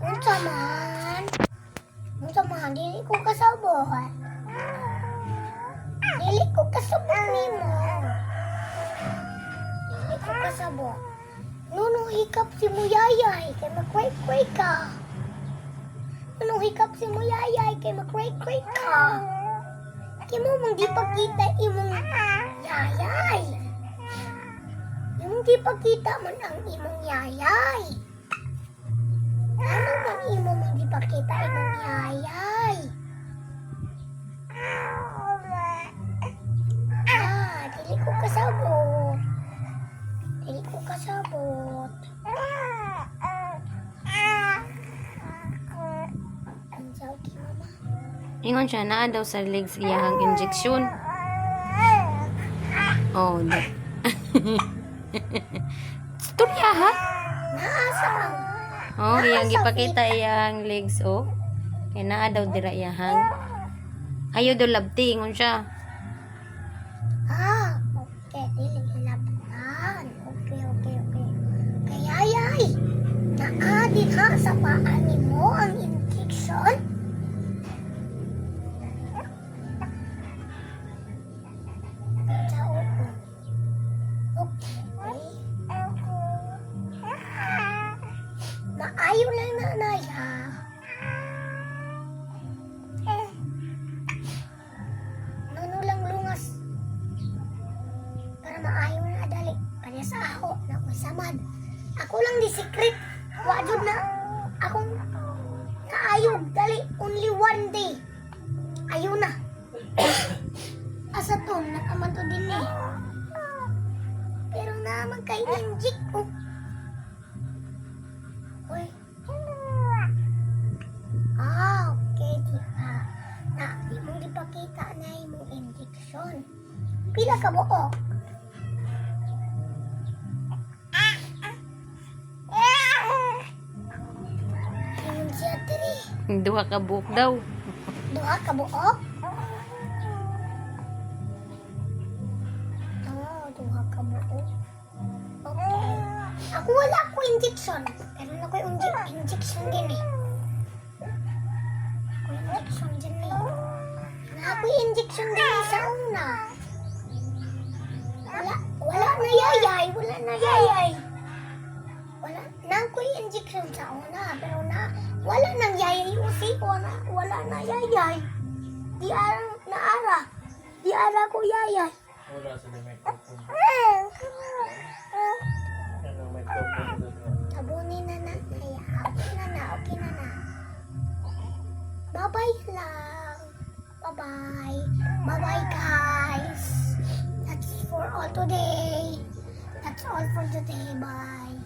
Unsa man? Unsa man? Dili ko kasabot. Dili ko kasabot nimo. Dili ko kasabot. Nunong hikap si Muyayay kay makway-kway ka. Nunong hikap si Muyayay kay makway-kway ka. Kay mo mong di pagkita imong yayay. Imong di pagkita man ang imong yayay. Ano man imo mong di pagkita imong yayay? Dili ko kasabot. Dili ko kasabot. Ang sabi mama. Ingon siya naa daw sa legs iyang injection. Oh, da. Storya ha? Naasa ang Oh, iyang gipakita iyang legs oh. Kay naa daw dira iyang. Ayo daw labti ingon siya. okay. Dili hilabtan. Okay. Kaya yay. Naadi ha sa paan mo ang injection. Maayo lang na naya. Nuno lang lungas. Para maayo na dali. Kanya sa ako na masamad. Ako lang di secret. Wajud na. Akong kaayog. Dali. Only one day. Ayaw na. Asa to. Nakaman to din eh. Pero naman kay injik ko. Uy. Okay, diba? Na, di mong dipakita na yung injection. Pila ka buok? Ayun siya, tiri. Duha ka buok daw. Duha ka buok? Duha ka buok. Okay. Ako wala ko injection. Pero na ko injection din eh. Ako injection din eh. Ako injection din eh sa una. Wala na yayay. Wala na yayay. Wala na ko injection sa una. Pero wala nang yayay. Usi ko na. Wala na yayay. Di ara ko yayay. Wala sa microphone. Tabunin na na. Okay na na. Bye-bye lang. Bye-bye. Bye-bye guys. That's for all today. That's all for today. Bye.